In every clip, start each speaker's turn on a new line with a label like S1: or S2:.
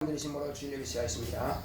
S1: 들으심으로 주님을 시작하겠습니다.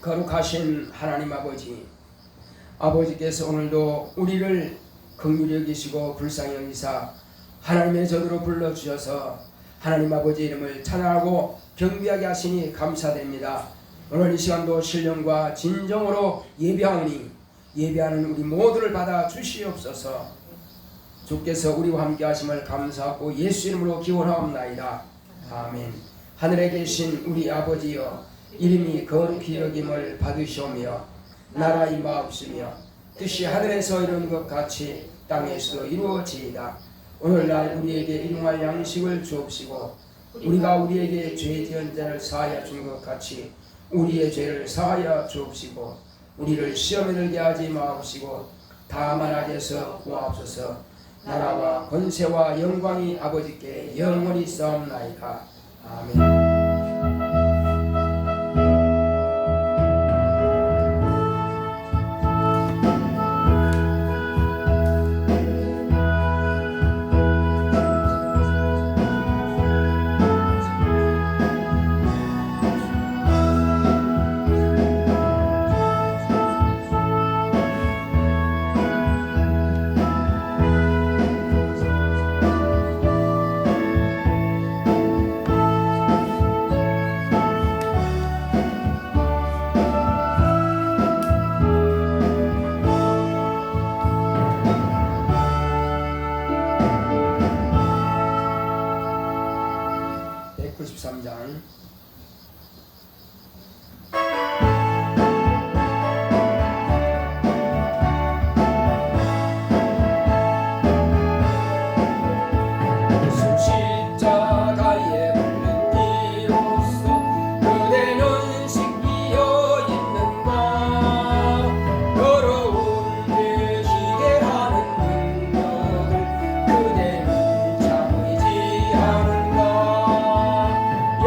S1: 거룩하신 하나님 아버지께서 오늘도 우리를 긍휼히 여기시고 불쌍히 여기사 하나님의 전으로 불러주셔서 하나님 아버지 이름을 찬양하고 경배하게 하시니 감사드립니다. 오늘 이 시간도 신령과 진정으로 예배하오니 예배하는 우리 모두를 받아 주시옵소서. 주께서 우리와 함께 하심을 감사하고 예수 이름으로 기원하옵나이다. 아멘. 하늘에 계신 우리 아버지여, 이름이 거룩히 여김을 받으시오며 나라 임하옵시며 뜻이 하늘에서 이루는 것 같이 땅에서도 이루어지이다. 오늘날 우리에게 일용할 양식을 주옵시고 우리가 우리에게 죄 지은 자를 사하여 준 것 같이 우리의 죄를 사하여 주옵시고 우리를 시험에 들게 하지 마옵시고 다만 악에서 구하옵소서. 나라와 권세와 영광이 아버지께 영원히 싸움나이다. 아멘.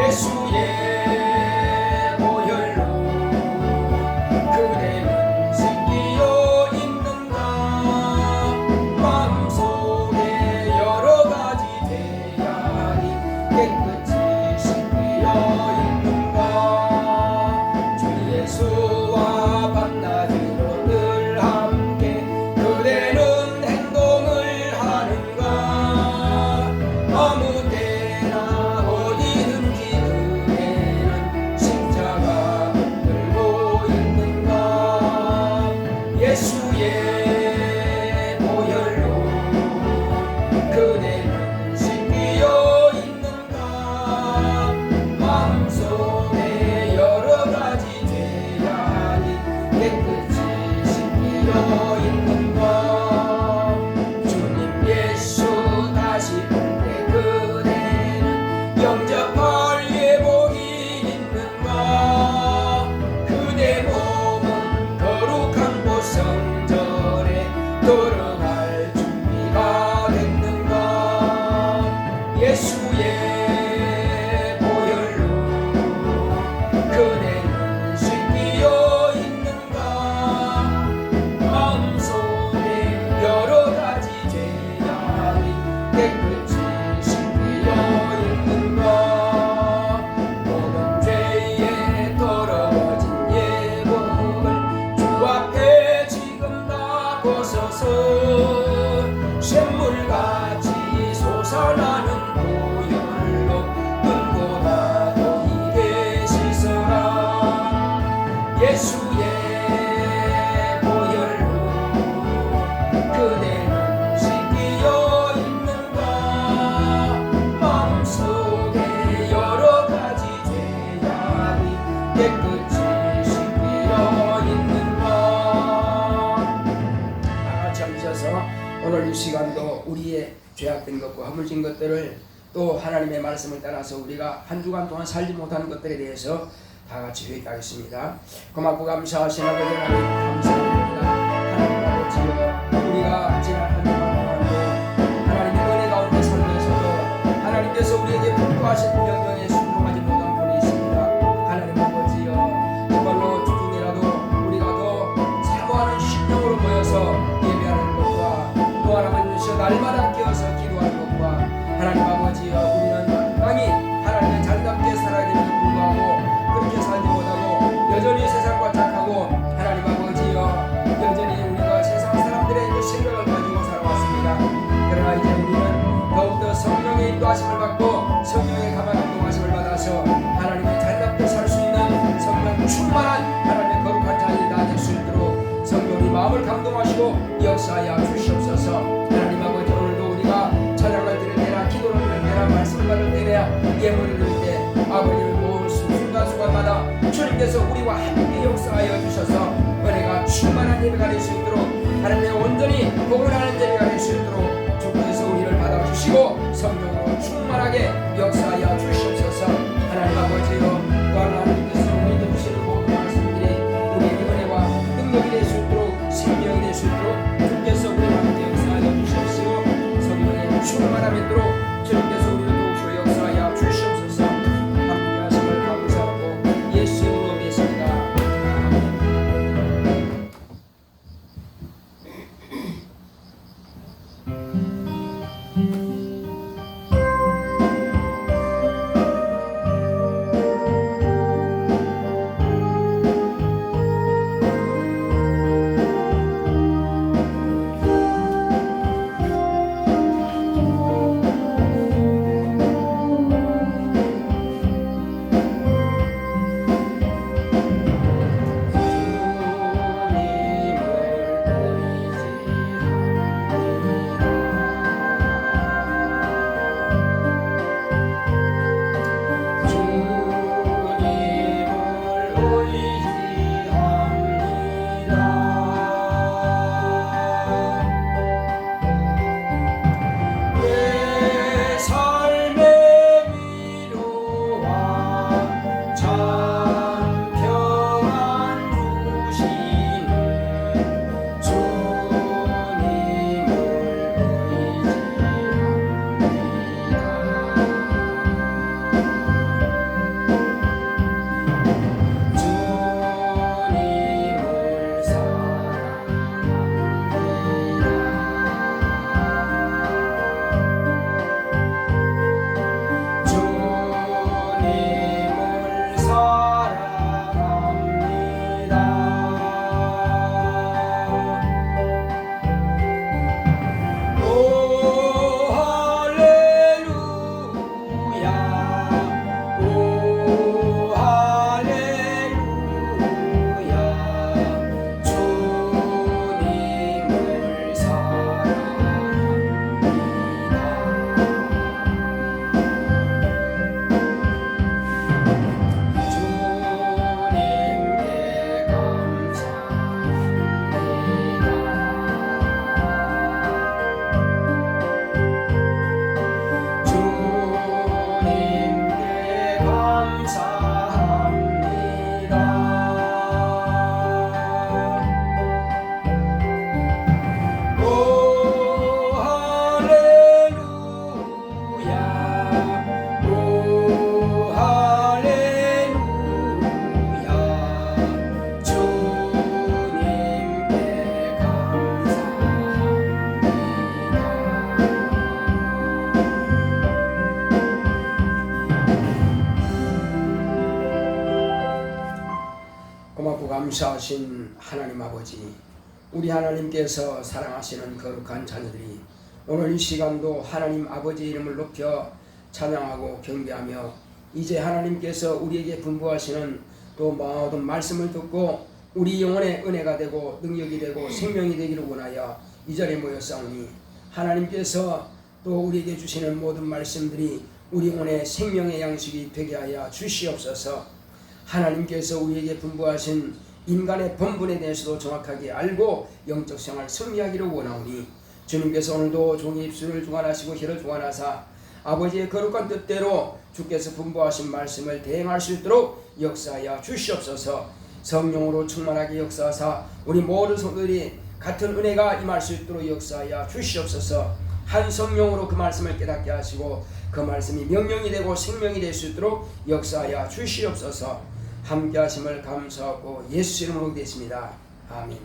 S1: 예수의 보혈로 그대는 씻기어 있는가 마음속에 여러가지 죄악이 깨끗이 씻기어 있는가 주 예수와 밤낮으로 늘 함께 그대는 행동을 하는가 아무 때나 어디든지 그대는 십자가 들고 있는가 예수의 보혈로 그대는 씻기어 있는가 마음속에 여러가지 죄악이 깨끗이 씻기어 있는가 주님 예수 다시 볼 때 그대는 영접할 예복이 있는가 그대 몸은 거룩한 곳 성전에 들어갈 준비가 됐는가 예수의 보혈로 그대는 씻기어 있는가 마음속에 여러가지 죄악이 깨끗이 씻기어 있는가 모든 죄에 더러워진 예복을 주 앞에 지금 다 벗어서 샘물같이 솟아나는 보혈로 눈보다 더 희게 씻어라 예수의 보혈로 그대는 씻기어 있는가 마음속에 여러가지 죄악이 깨끗이 씻기어 있는가 다같이 앉으셔서 오늘 이 시간도 우리의 죄악된 것과 허물진 것들을 또 하나님의 말씀을 따라서 우리가 한 주간 동안 살지 못하는 것들에 대해서 다 같이 회개하겠습니다. 고맙고 감사하신 아버지 하나님 감사드립니다. 하나님 아버지여 우리가 지난 한 주간 동안도 하나님의 은혜 가운데 살면서도 하나님께서 우리에게 분부하신 명령에 순종하지 못한 분이 있습니다. 하나님 아버지여 정말로 주중이라도 우리가 더 사모하는 심령으로 모여서 예배하는 것과 또 하나님께서 날마다 깨어서 기도하는 것과 하나님 아버지여 우리는 땅이 하나님의 자리답게 살아야 됨에도 불구하고 그렇게 살지 못하고 여전히 세상과 착하고 하나님 아버지여 여전히 우리가 세상 사람들의 그 생각을 가지고 살아왔습니다. 그러나 이제 우리는 더욱더 성령의 인도하심을 받고 성령의 가만 인도하심을 받아서 하나님의 자리답게 살 수 있는 성령 충만한 하나님의 거룩한 자리 다 될 수 있도록 성령이 마음을 감동하시고 역사하여 주시옵소서. 하나님 아버지 오늘도 우리가 찬양을 드릴 때나 기도를 드릴 때나 말씀을 받을 때나 예물을 드릴 때 아버지를 모은 순간순간마다 주님께서 우리와 함께 역사하여 주셔서 은혜가 충만한 예배가 될 수 있도록 하나님의 온전히 복을 하는 예배가 될 수 있도록 주께서 우리를 받아주시고 성령으로 충만하게 역사하여 주시옵소서. 하나님 아버지여 또 하나님께서 우리에게 주시는 모든 말씀들이 우리에게 은혜와 능력이 될 수 있도록 생명이 될 수 있도록 주께서 우리와 함께 역사하여 주시옵시고 성령의 충만함이 있도록 주님께서 우리를 도우시고 역사하여 주시옵소서. 함께 하심을 감사하고 예수 이름으로 믿습니다. 아멘. 고맙고 감사하신 하나님 아버지, 우리 하나님께서 사랑하시는 거룩한 자녀들이 오늘 이 시간도 하나님 아버지 이름을 높여 찬양하고 경배하며 이제 하나님께서 우리에게 분부하시는 또 모든 말씀을 듣고 우리 영혼의 은혜가 되고 능력이 되고 생명이 되기를 원하여 이 자리에 모였사오니, 하나님께서 또 우리에게 주시는 모든 말씀들이 우리 영혼의 생명의 양식이 되게 하여 주시옵소서. 하나님께서 우리에게 분부하신 인간의 본분에 대해서도 정확하게 알고 영적 생활 승리하기를 원하오니, 주님께서 오늘도 종의 입술을 주관하시고 혀를 주관하사 아버지의 거룩한 뜻대로 주께서 분부하신 말씀을 대행할 수 있도록 역사하여 주시옵소서. 성령으로 충만하게 역사하사 우리 모든 성도들이 같은 은혜가 임할 수 있도록 역사하여 주시옵소서. 한 성령으로 그 말씀을 깨닫게 하시고 그 말씀이 명령이 되고 생명이 될 수 있도록 역사하여 주시옵소서. 함께 하심을 감사하고 예수 이름으로 기도했습니다. 아멘.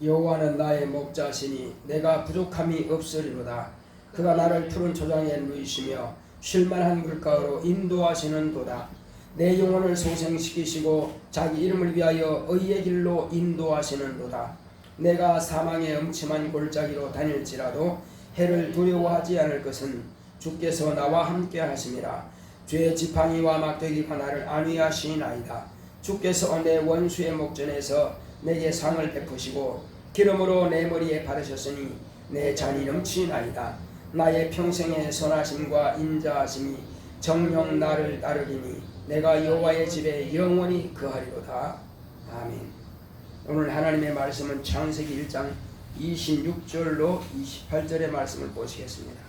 S1: 여호와는 나의 목자시니 내가 부족함이 없으리로다. 그가 나를 푸른 초장에 누이시며 쉴만한 물가로 인도하시는도다. 내 영혼을 소생시키시고 자기 이름을 위하여 의의 길로 인도하시는도다. 내가 사망의 음침한 골짜기로 다닐지라도 해를 두려워하지 않을 것은 주께서 나와 함께 하심이라. 죄의 지팡이와 막대기가 나를 안위하시나이다. 주께서 내 원수의 목전에서 내게 상을 베푸시고 기름으로 내 머리에 바르셨으니 내 잔이 넘치나이다. 나의 평생의 선하심과 인자하심이 정녕 나를 따르리니 내가 여호와의 집에 영원히 거하리로다. 아멘. 오늘 하나님의 말씀은 창세기 1장 26절로 28절의 말씀을 보시겠습니다.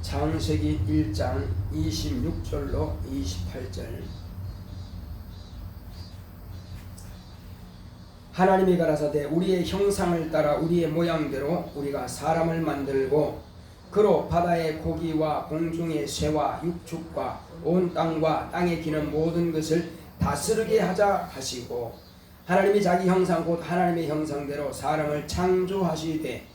S1: 창세기 1장 26절로 28절. 하나님이 가라사대 우리의 형상을 따라 우리의 모양대로 우리가 사람을 만들고 그로 바다의 고기와 공중의 새와 육축과 온 땅과 땅에 기는 모든 것을 다스리게 하자 하시고, 하나님이 자기 형상 곧 하나님의 형상대로 사람을 창조하시되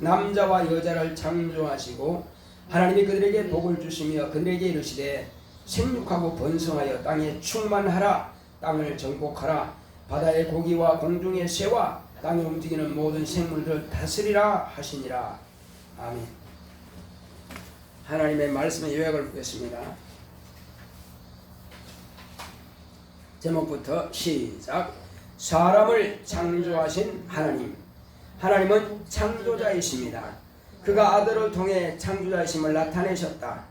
S1: 남자와 여자를 창조하시고 하나님이 그들에게 복을 주시며 그들에게 이르시되 생육하고 번성하여 땅에 충만하라. 땅을 정복하라. 바다의 고기와 공중의 새와 땅에 움직이는 모든 생물들을 다스리라 하시니라. 아멘. 하나님의 말씀의 요약을 보겠습니다. 제목부터 시작. 사람을 창조하신 하나님. 하나님은 창조자이십니다. 그가 아들을 통해 창조자이심을 나타내셨다.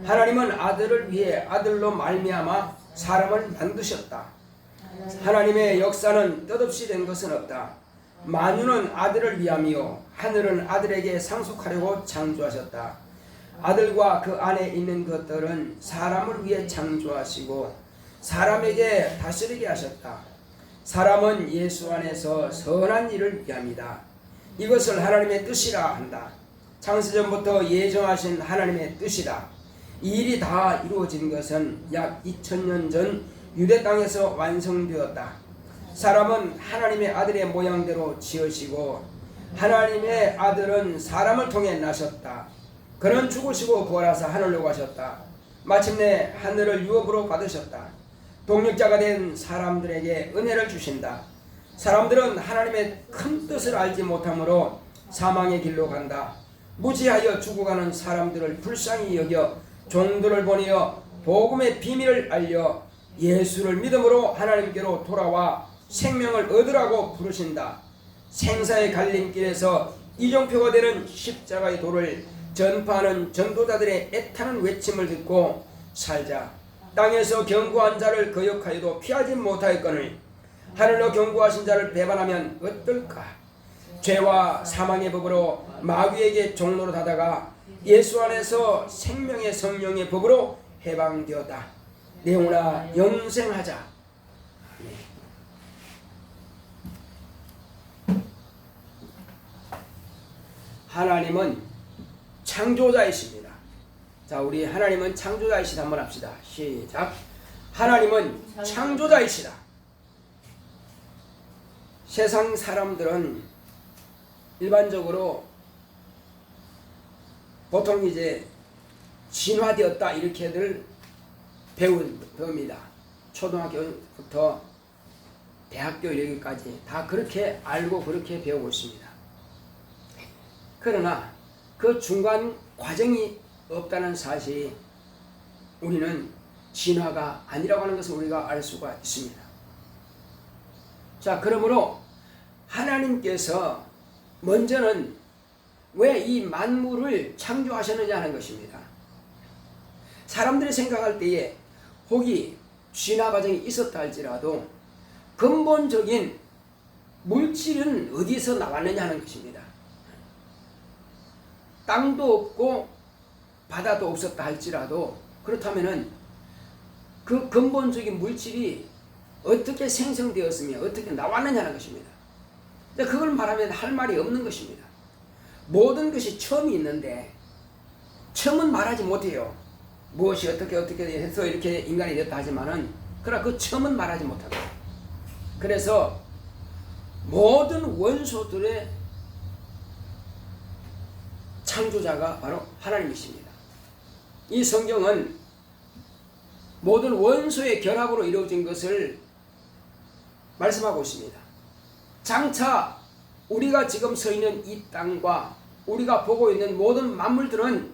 S1: 하나님은 아들을 위해 아들로 말미암아 사람을 만드셨다. 하나님의 역사는 뜻없이 된 것은 없다. 만유는 아들을 위함이요 하늘은 아들에게 상속하려고 창조하셨다. 아들과 그 안에 있는 것들은 사람을 위해 창조하시고 사람에게 다스리게 하셨다. 사람은 예수 안에서 선한 일을 위함이다. 이것을 하나님의 뜻이라 한다. 창세전부터 예정하신 하나님의 뜻이다. 이 일이 다 이루어진 것은 약 2000년 전 유대 땅에서 완성되었다. 사람은 하나님의 아들의 모양대로 지으시고 하나님의 아들은 사람을 통해 나셨다. 그는 죽으시고 부활하사 하늘로 가셨다. 마침내 하늘을 유업으로 받으셨다. 동력자가 된 사람들에게 은혜를 주신다. 사람들은 하나님의 큰 뜻을 알지 못하므로 사망의 길로 간다. 무지하여 죽어가는 사람들을 불쌍히 여겨 종들을 보내어 복음의 비밀을 알려 예수를 믿음으로 하나님께로 돌아와 생명을 얻으라고 부르신다. 생사의 갈림길에서 이정표가 되는 십자가의 도를 전파하는 전도자들의 애타는 외침을 듣고 살자. 땅에서 경고한 자를 거역하여도 피하지 못하였거늘 하늘로 경고하신 자를 배반하면 어떨까? 죄와 사망의 법으로 마귀에게 종로로 하다가 예수 안에서 생명의 성령의 법으로 해방되었다. 내오나 영생하자. 하나님은 창조자이십니다. 자, 우리 하나님은 창조자이시다 한번 합시다. 시작. 하나님은 창조자이시다. 세상 사람들은 일반적으로 보통 이제 진화되었다 이렇게들 배웁니다. 초등학교부터 대학교 이르기까지 다 그렇게 알고 그렇게 배우고 있습니다. 그러나 그 중간 과정이 없다는 사실이 우리는 진화가 아니라고 하는 것을 우리가 알 수가 있습니다. 자, 그러므로 하나님께서 먼저는 왜 이 만물을 창조하셨느냐 하는 것입니다. 사람들이 생각할 때에 혹이 진화 과정이 있었다 할지라도 근본적인 물질은 어디서 나왔느냐 하는 것입니다. 땅도 없고 바다도 없었다 할지라도 그렇다면은 그 근본적인 물질이 어떻게 생성되었으며 어떻게 나왔느냐는 것입니다. 그걸 말하면 할 말이 없는 것입니다. 모든 것이 처음이 있는데 처음은 말하지 못해요. 무엇이 어떻게 해서 이렇게 인간이 됐다 하지만은 그러나 그 처음은 말하지 못한다. 그래서 모든 원소들의 창조자가 바로 하나님이십니다. 이 성경은 모든 원소의 결합으로 이루어진 것을 말씀하고 있습니다. 장차 우리가 지금 서 있는 이 땅과 우리가 보고 있는 모든 만물들은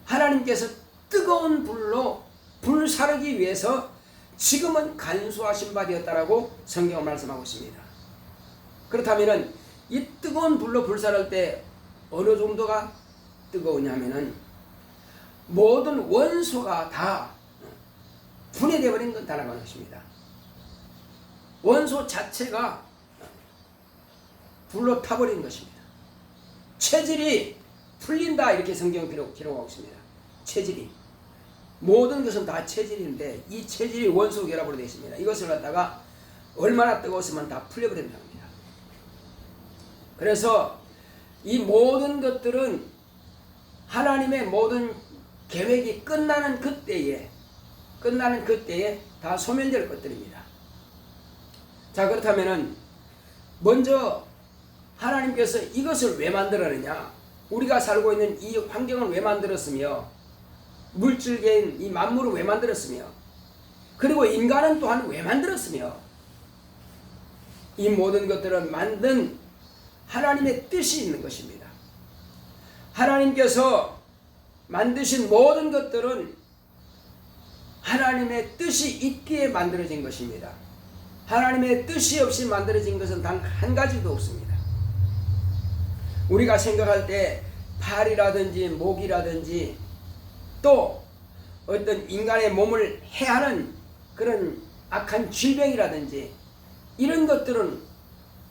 S1: 하나님께서 뜨거운 불로 불사르기 위해서 지금은 간수하신 바 되었다라고 성경은 말씀하고 있습니다. 그렇다면 이 뜨거운 불로 불사를 때 어느 정도가 뜨거우냐면은 모든 원소가 다 분해되어 버린 건다라는 것입니다. 원소 자체가 불로 타버린 것입니다. 체질이 풀린다 이렇게 성경은 기록하고 있습니다. 체질이 모든 것은 다 체질인데 이 체질이 원소 결합으로 되어 있습니다. 이것을 갖다가 얼마나 뜨거웠으면 다 풀려버린다 합니다. 그래서 이 모든 것들은 하나님의 모든 계획이 끝나는 그때에 다 소멸될 것들입니다. 자, 그렇다면은 먼저 하나님께서 이것을 왜 만들었느냐? 우리가 살고 있는 이 환경을 왜 만들었으며 물질계인 이 만물을 왜 만들었으며 그리고 인간은 또한 왜 만들었으며 이 모든 것들은 만든 하나님의 뜻이 있는 것입니다. 하나님께서 만드신 모든 것들은 하나님의 뜻이 있기에 만들어진 것입니다. 하나님의 뜻이 없이 만들어진 것은 단 한 가지도 없습니다. 우리가 생각할 때 팔이라든지 목이라든지 또 어떤 인간의 몸을 해하는 그런 악한 질병이라든지 이런 것들은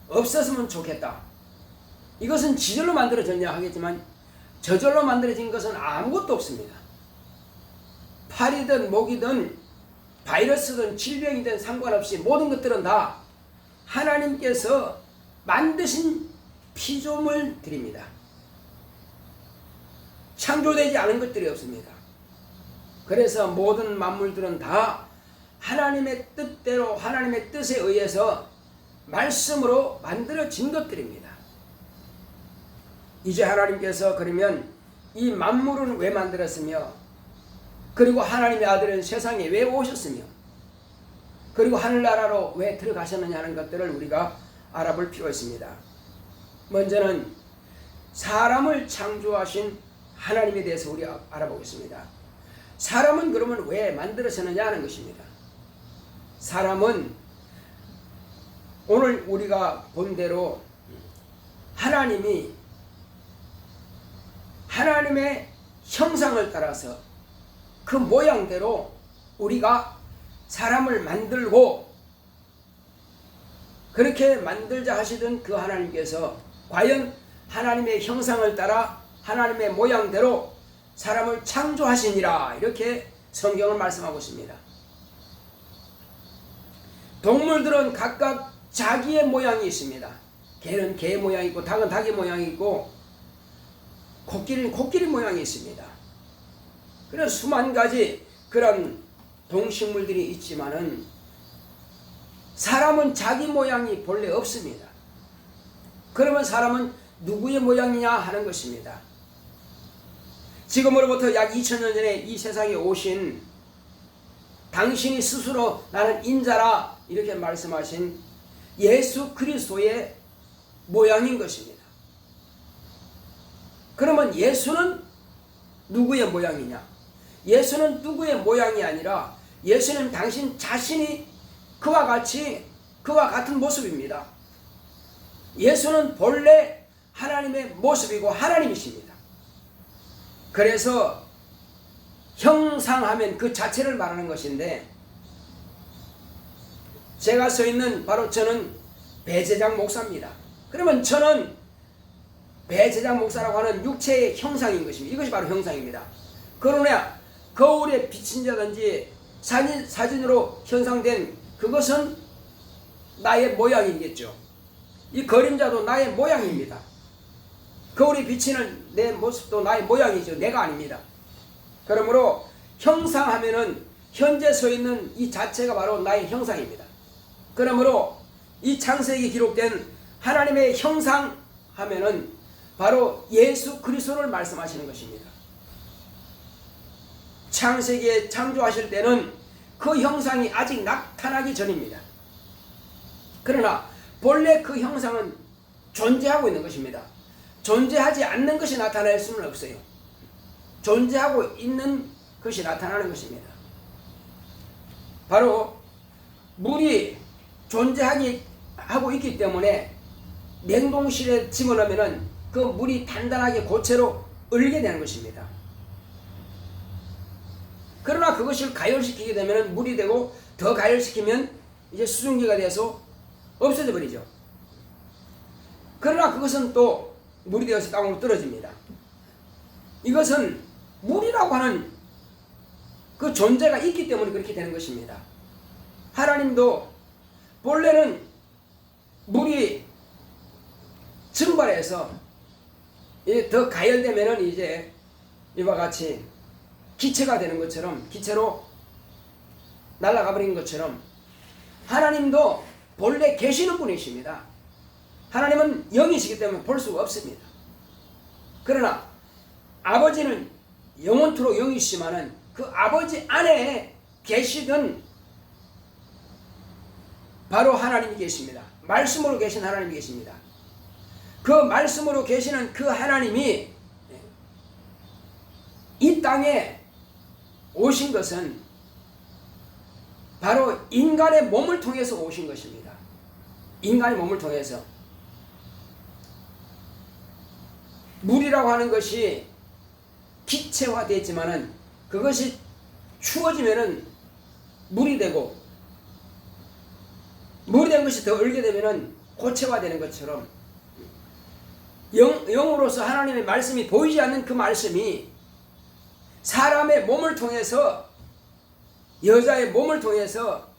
S1: 없었으면 좋겠다. 이것은 지절로 만들어졌냐 하겠지만 저절로 만들어진 것은 아무것도 없습니다. 팔이든 목이든 바이러스든 질병이든 상관없이 모든 것들은 다 하나님께서 만드신 피조물들입니다. 창조되지 않은 것들이 없습니다. 그래서 모든 만물들은 다 하나님의 뜻대로 하나님의 뜻에 의해서 말씀으로 만들어진 것들입니다. 이제 하나님께서 그러면 이 만물은 왜 만들었으며 그리고 하나님의 아들은 세상에 왜 오셨으며 그리고 하늘나라로 왜 들어가셨느냐 하는 것들을 우리가 알아볼 필요가 있습니다. 먼저는 사람을 창조하신 하나님에 대해서 우리가 알아보겠습니다. 사람은 그러면 왜 만들어졌느냐 하는 것입니다. 사람은 오늘 우리가 본 대로 하나님이 하나님의 형상을 따라서 그 모양대로 우리가 사람을 만들고, 그렇게 만들자 하시던 그 하나님께서 과연 하나님의 형상을 따라 하나님의 모양대로 사람을 창조하시니라, 이렇게 성경은 말씀하고 있습니다. 동물들은 각각 자기의 모양이 있습니다. 개는 개의 모양이 있고, 닭은 닭의 모양이 있고, 코끼리는 코끼리 모양이 있습니다. 그래서 수만 가지 그런 동식물들이 있지만은 사람은 자기 모양이 본래 없습니다. 그러면 사람은 누구의 모양이냐 하는 것입니다. 지금으로부터 약 2000년 전에 이 세상에 오신, 당신이 스스로 나는 인자라 이렇게 말씀하신 예수 그리스도의 모양인 것입니다. 그러면 예수는 누구의 모양이냐? 예수는 누구의 모양이 아니라 예수는 당신 자신이 그와 같은 모습입니다. 예수는 본래 하나님의 모습이고 하나님이십니다. 그래서 형상하면 그 자체를 말하는 것인데, 제가 서 있는 바로 저는 배재장 목사입니다. 그러면 저는 배재장 목사라고 하는 육체의 형상인 것입니다. 이것이 바로 형상입니다. 그러나 거울에 비친 자든지 사진으로 형상된 그것은 나의 모양이겠죠. 이 그림자도 나의 모양입니다. 거울에 비치는 내 모습도 나의 모양이죠. 내가 아닙니다. 그러므로 형상하면은 현재 서 있는 이 자체가 바로 나의 형상입니다. 그러므로 이 창세기에 기록된 하나님의 형상 하면은 바로 예수 그리스도를 말씀하시는 것입니다. 창세기에 창조하실 때는 그 형상이 아직 나타나기 전입니다. 그러나 본래 그 형상은 존재하고 있는 것입니다. 존재하지 않는 것이 나타날 수는 없어요. 존재하고 있는 것이 나타나는 것입니다. 바로 물이 존재하고 있기 때문에 냉동실에 집어넣으면 그 물이 단단하게 고체로 얼게 되는 것입니다. 그러나 그것을 가열시키게 되면 물이 되고, 더 가열시키면 이제 수증기가 돼서 없어져 버리죠. 그러나 그것은 또 물이 되어서 땅으로 떨어집니다. 이것은 물이라고 하는 그 존재가 있기 때문에 그렇게 되는 것입니다. 하나님도 본래는 물이 증발해서 더 가열되면은 이제 이와 같이 기체가 되는 것처럼, 기체로 날아가 버린 것처럼 하나님도 본래 계시는 분이십니다. 하나님은 영이시기 때문에 볼 수가 없습니다. 그러나 아버지는 영원토록 영이시지만은 그 아버지 안에 계시던 바로 하나님이 계십니다. 말씀으로 계신 하나님이 계십니다. 그 말씀으로 계시는 그 하나님이 이 땅에 오신 것은 바로 인간의 몸을 통해서 오신 것입니다. 인간의 몸을 통해서. 물이라고 하는 것이 기체화되지만은 그것이 추워지면은 물이 되고, 물이 된 것이 더 얼게 되면은 고체화되는 것처럼 영으로서 하나님의 말씀이 보이지 않는 그 말씀이 사람의 몸을 통해서, 여자의 몸을 통해서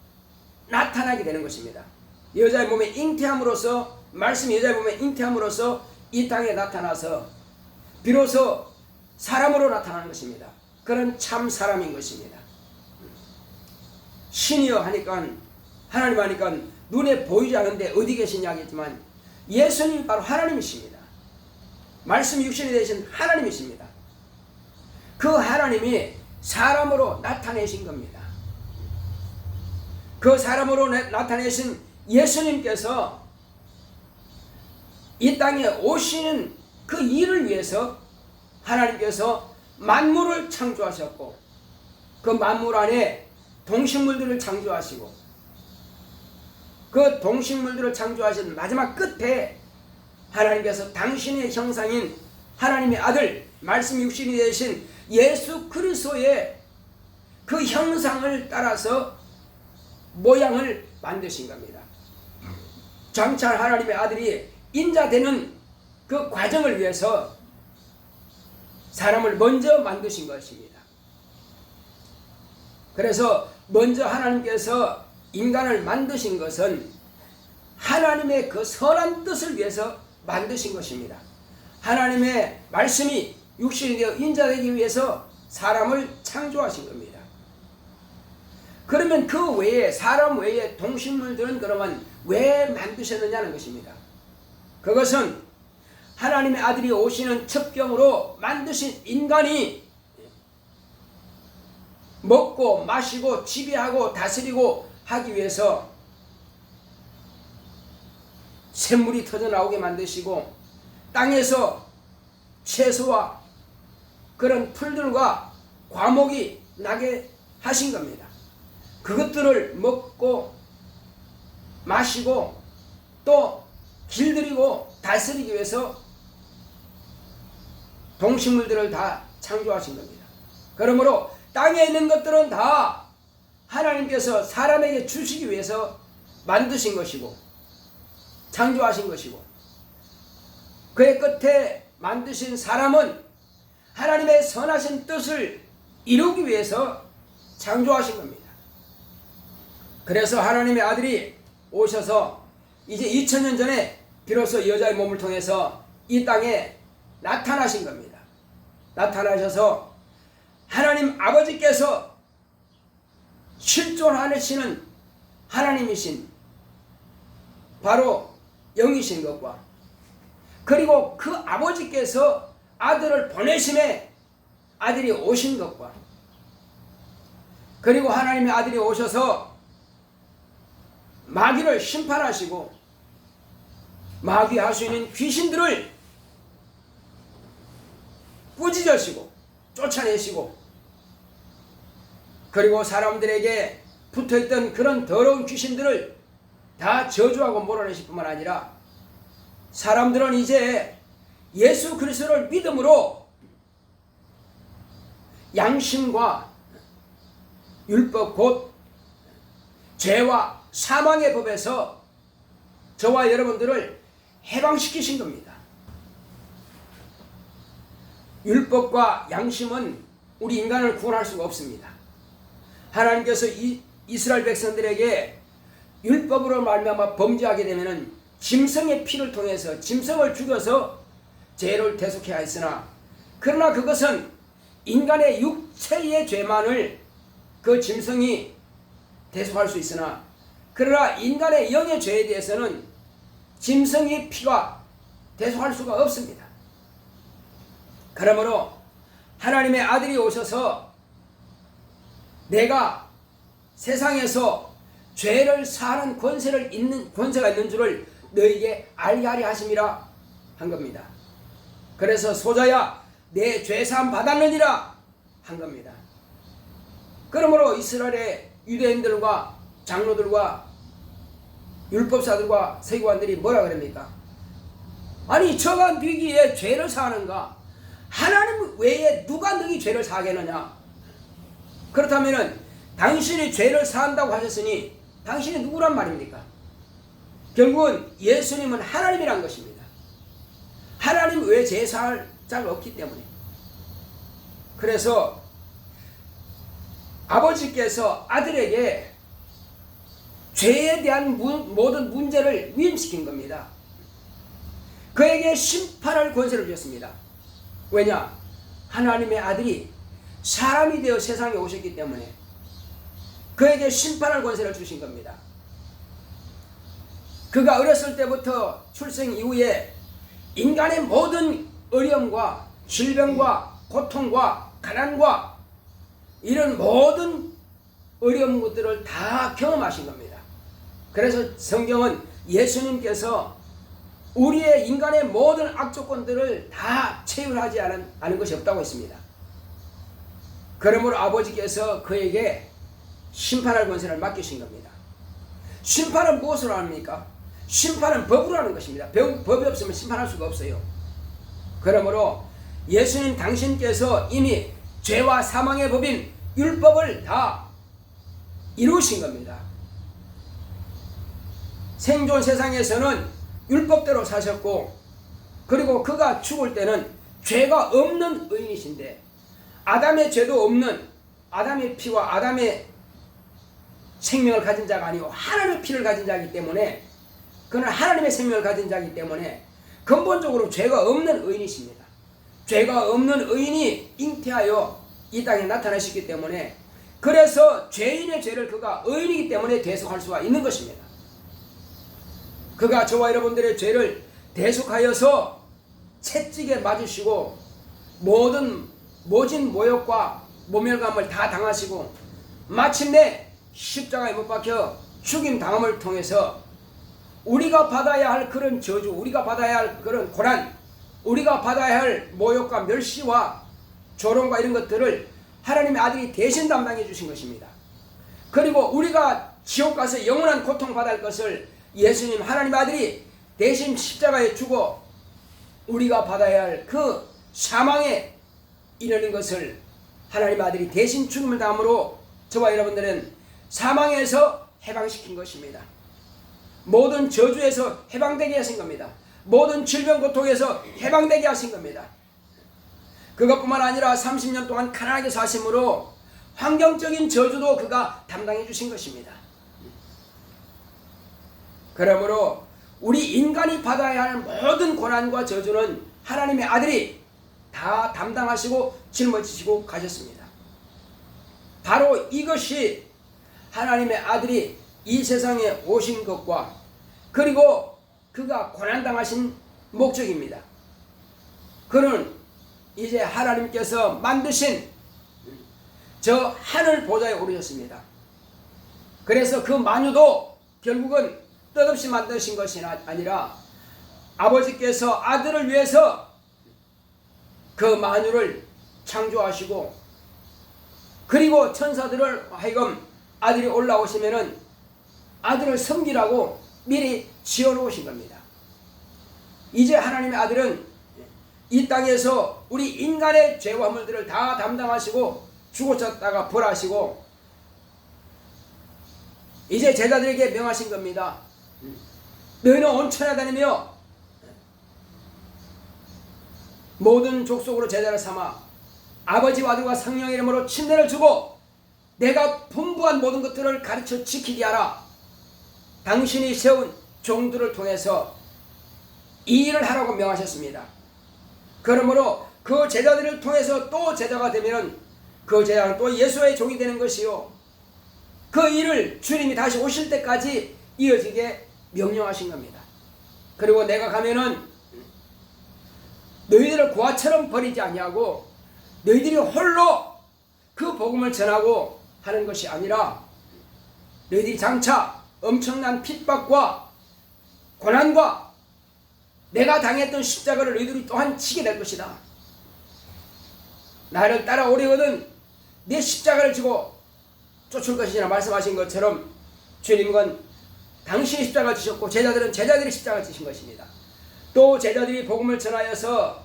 S1: 나타나게 되는 것입니다. 여자의 몸에 잉태함으로써, 말씀이 여자의 몸에 잉태함으로써 이 땅에 나타나서 비로소 사람으로 나타나는 것입니다. 그런 참 사람인 것입니다. 신이여 하니까, 하나님 하니까 눈에 보이지 않는데 어디 계시냐 하겠지만 예수님이 바로 하나님이십니다. 말씀이 육신이 되신 하나님이십니다. 그 하나님이 사람으로 나타내신 겁니다. 그 사람으로 나타내신 예수님께서 이 땅에 오시는 그 일을 위해서 하나님께서 만물을 창조하셨고 그 만물 안에 동식물들을 창조하시고 그 동식물들을 창조하신 마지막 끝에 하나님께서 당신의 형상인 하나님의 아들 말씀 육신이 되신 예수 그리스도의 그 형상을 따라서 모양을 만드신 겁니다. 장차 하나님의 아들이 인자되는 그 과정을 위해서 사람을 먼저 만드신 것입니다. 그래서 먼저 하나님께서 인간을 만드신 것은 하나님의 그 선한 뜻을 위해서 만드신 것입니다. 하나님의 말씀이 육신이 되어 인자되기 위해서 사람을 창조하신 겁니다. 그러면 그 외에 사람 외에 동식물들은 그러면 왜 만드셨느냐는 것입니다. 그것은 하나님의 아들이 오시는 첩경으로 만드신 인간이 먹고 마시고 지배하고 다스리고 하기 위해서 샘물이 터져나오게 만드시고 땅에서 채소와 그런 풀들과 과목이 나게 하신 겁니다. 그것들을 먹고 마시고 또 길들이고 다스리기 위해서 동식물들을 다 창조하신 겁니다. 그러므로 땅에 있는 것들은 다 하나님께서 사람에게 주시기 위해서 만드신 것이고 창조하신 것이고 그의 끝에 만드신 사람은 하나님의 선하신 뜻을 이루기 위해서 창조하신 겁니다. 그래서 하나님의 아들이 오셔서 이제 2000년 전에 비로소 여자의 몸을 통해서 이 땅에 나타나신 겁니다. 나타나셔서 하나님 아버지께서 실존하시는 하나님이신 바로 영이신 것과 그리고 그 아버지께서 아들을 보내심에 아들이 오신 것과 그리고 하나님의 아들이 오셔서 마귀를 심판하시고 마귀할 수 있는 귀신들을 꾸짖으시고 쫓아내시고 그리고 사람들에게 붙어있던 그런 더러운 귀신들을 다 저주하고 몰아내실 뿐만 아니라 사람들은 이제 예수 그리스도를 믿음으로 양심과 율법 곧 죄와 사망의 법에서 저와 여러분들을 해방시키신 겁니다. 율법과 양심은 우리 인간을 구원할 수가 없습니다. 하나님께서 이스라엘 백성들에게 율법으로 말미암아 범죄하게 되면은 짐승의 피를 통해서 짐승을 죽여서 죄를 대속해야 했으나 그러나 그것은 인간의 육체의 죄만을 그 짐승이 대속할 수 있으나 그러나 인간의 영의 죄에 대해서는 짐승의 피가 대속할 수가 없습니다. 그러므로 하나님의 아들이 오셔서 내가 세상에서 죄를 사하는 권세가 있는 줄을 너에게 알게 하려 하심이라 한 겁니다. 그래서 소자야 내 죄사함 받았느니라 한 겁니다. 그러므로 이스라엘의 유대인들과 장로들과 율법사들과 세관들이 뭐라 그럽니까? 아니 저가 너희에 죄를 사하는가? 하나님 외에 누가 너희 죄를 사하겠느냐? 그렇다면 당신이 죄를 사한다고 하셨으니 당신이 누구란 말입니까? 결국은 예수님은 하나님이란 것입니다. 하나님 외에 죄 사할 자가 없기 때문에. 그래서 아버지께서 아들에게 죄에 대한 모든 문제를 위임시킨 겁니다. 그에게 심판할 권세를 주셨습니다. 왜냐? 하나님의 아들이 사람이 되어 세상에 오셨기 때문에 그에게 심판할 권세를 주신 겁니다. 그가 어렸을 때부터 출생 이후에 인간의 모든 어려움과 질병과 고통과 가난과 이런 모든 어려운 것들을 다 경험하신 겁니다. 그래서 성경은 예수님께서 우리의 인간의 모든 악조건들을 다 체휼하지 않은 것이 없다고 했습니다. 그러므로 아버지께서 그에게 심판할 권세를 맡기신 겁니다. 심판은 무엇으로 합니까? 심판은 법으로 하는 것입니다. 법이 없으면 심판할 수가 없어요. 그러므로 예수님 당신께서 이미 죄와 사망의 법인 율법을 다 이루신 겁니다. 생존 세상에서는 율법대로 사셨고, 그리고 그가 죽을 때는 죄가 없는 의인이신데, 아담의 죄도 없는 아담의 피와 아담의 생명을 가진 자가 아니고 하나님의 피를 가진 자이기 때문에, 그는 하나님의 생명을 가진 자이기 때문에 근본적으로 죄가 없는 의인이십니다. 죄가 없는 의인이 잉태하여 이 땅에 나타나셨기 때문에, 그래서 죄인의 죄를 그가 의인이기 때문에 대속할 수가 있는 것입니다. 그가 저와 여러분들의 죄를 대속하여서 채찍에 맞으시고 모든 모진 모욕과 모멸감을 다 당하시고 마침내 십자가에 못 박혀 죽임 당함을 통해서 우리가 받아야 할 그런 저주, 우리가 받아야 할 그런 고난, 우리가 받아야 할 모욕과 멸시와 조롱과 이런 것들을 하나님의 아들이 대신 담당해 주신 것입니다. 그리고 우리가 지옥 가서 영원한 고통 받을 것을 예수님 하나님 아들이 대신 십자가에 죽어 우리가 받아야 할 그 사망에 이르는 것을 하나님 아들이 대신 죽음을 당함으로 저와 여러분들은 사망에서 해방시킨 것입니다. 모든 저주에서 해방되게 하신 겁니다. 모든 질병 고통에서 해방되게 하신 겁니다. 그것뿐만 아니라 30년 동안 가난하게 사심으로 환경적인 저주도 그가 담당해 주신 것입니다. 그러므로 우리 인간이 받아야 할 모든 고난과 저주는 하나님의 아들이 다 담당하시고 짊어지시고 가셨습니다. 바로 이것이 하나님의 아들이 이 세상에 오신 것과 그리고 그가 고난당하신 목적입니다. 그는 이제 하나님께서 만드신 저 하늘 보좌에 오르셨습니다. 그래서 그 만유도 결국은 뜻없이 만드신 것이 아니라 아버지께서 아들을 위해서 그 만유를 창조하시고, 그리고 천사들을 하여금 아들이 올라오시면은 아들을 섬기라고 미리 지어놓으신 겁니다. 이제 하나님의 아들은 이 땅에서 우리 인간의 죄와 허물들을 다 담당하시고 죽어졌다가 벌하시고 이제 제자들에게 명하신 겁니다. 너희는 온 천하 다니며 모든 족속으로 제자를 삼아 아버지와 아들과 성령의 이름으로 침례를 주고 내가 분부한 모든 것들을 가르쳐 지키게 하라. 당신이 세운 종들을 통해서 이 일을 하라고 명하셨습니다. 그러므로 그 제자들을 통해서 또 제자가 되면 그 제자는 또 예수의 종이 되는 것이요, 그 일을 주님이 다시 오실 때까지 이어지게 명령하신 겁니다. 그리고 내가 가면은 너희들을 고아처럼 버리지 아니하고 너희들이 홀로 그 복음을 전하고 하는 것이 아니라 너희들이 장차 엄청난 핍박과 고난과 내가 당했던 십자가를 너희들이 또한 지게 될 것이다. 나를 따라오려거든 내 십자가를 지고 쫓을 것이라 말씀하신 것처럼 주님은 당신이 십자가를 지셨고 제자들은 제자들이 십자가를 지신 것입니다. 또 제자들이 복음을 전하여서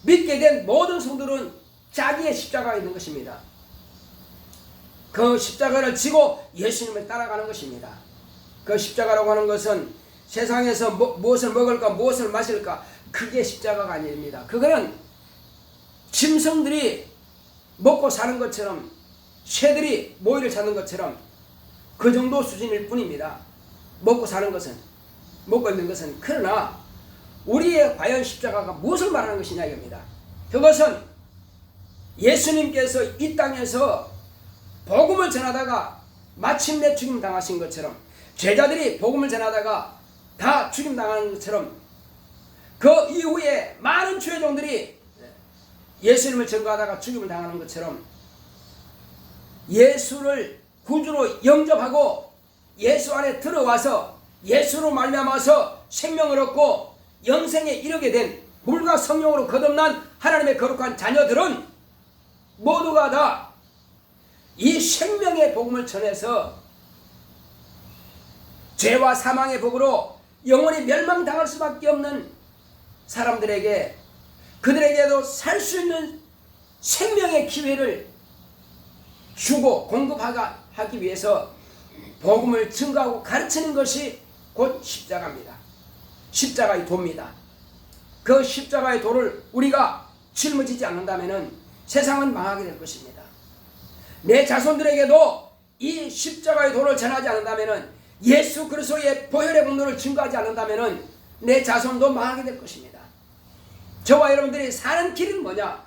S1: 믿게 된 모든 성도는 자기의 십자가가 있는 것입니다. 그 십자가를 지고 예수님을 따라가는 것입니다. 그 십자가라고 하는 것은 세상에서 무엇을 먹을까 무엇을 마실까 그게 십자가가 아닙니다. 그거는 짐승들이 먹고 사는 것처럼 새들이 모이를 찾는 것처럼 그 정도 수준일 뿐입니다. 먹고 사는 것은, 먹고 있는 것은. 그러나 우리의 과연 십자가가 무엇을 말하는 것이냐 이겁니다. 그것은 예수님께서 이 땅에서 복음을 전하다가 마침내 죽임당하신 것처럼 제자들이 복음을 전하다가 다 죽임당하는 것처럼 그 이후에 많은 주의종들이 예수님을 전거하다가 죽임을 당하는 것처럼 예수를 구주로 영접하고 예수 안에 들어와서 예수로 말미암아서 생명을 얻고 영생에 이르게 된 물과 성령으로 거듭난 하나님의 거룩한 자녀들은 모두가 다 이 생명의 복음을 전해서 죄와 사망의 복으로 영원히 멸망당할 수밖에 없는 사람들에게, 그들에게도 살 수 있는 생명의 기회를 주고 공급하기 위해서 복음을 증거하고 가르치는 것이 곧 십자가입니다. 십자가의 도입니다. 그 십자가의 도를 우리가 짊어지지 않는다면 세상은 망하게 될 것입니다. 내 자손들에게도 이 십자가의 도를 전하지 않는다면, 예수 그리스도의 보혈의 공로를 증거하지 않는다면 내 자손도 망하게 될 것입니다. 저와 여러분들이 사는 길은 뭐냐?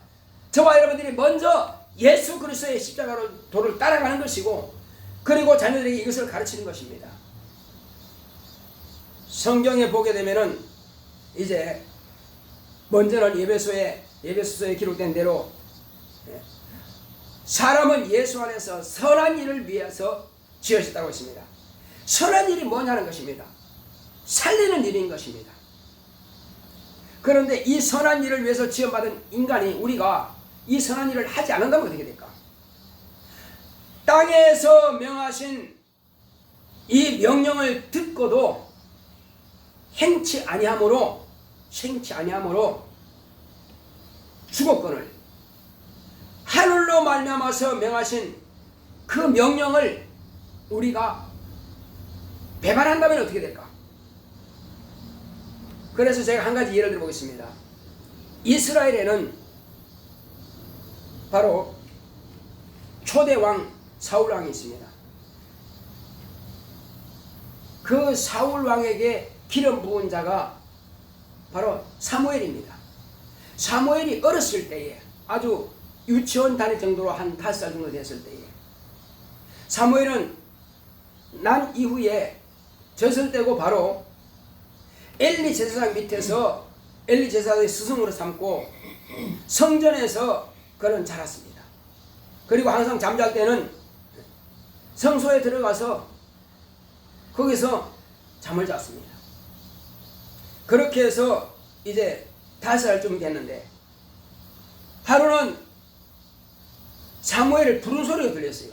S1: 저와 여러분들이 먼저 예수 그리스도의 십자가의 도를 따라가는 것이고, 그리고 자녀들에게 이것을 가르치는 것입니다. 성경에 보게 되면은 이제 먼저는 에베소서에 기록된 대로 사람은 예수 안에서 선한 일을 위해서 지으셨다고 했습니다. 선한 일이 뭐냐는 것입니다. 살리는 일인 것입니다. 그런데 이 선한 일을 위해서 지원받은 인간이, 우리가 이 선한 일을 하지 않는다면 어떻게 될까? 땅에서 명하신 이 명령을 듣고도 행치 아니함으로 죽었거늘 하늘로 말미암아서 명하신 그 명령을 우리가 배반한다면 어떻게 될까? 그래서 제가 한 가지 예를 들어보겠습니다. 이스라엘에는 바로 초대왕 사울왕이 있습니다. 그 사울왕에게 기름 부은 자가 바로 사무엘입니다. 사무엘이 어렸을 때에, 아주 유치원 다닐 정도로 한 5살 정도 됐을 때에, 사무엘은 난 이후에 젖을 떼고 바로 엘리 제사장 밑에서 엘리 제사장의 스승으로 삼고 성전에서 그는 자랐습니다. 그리고 항상 잠잘 때는 성소에 들어가서 거기서 잠을 잤습니다. 그렇게 해서 이제 5살쯤 됐는데, 하루는 사무엘을 부른 소리가 들렸어요.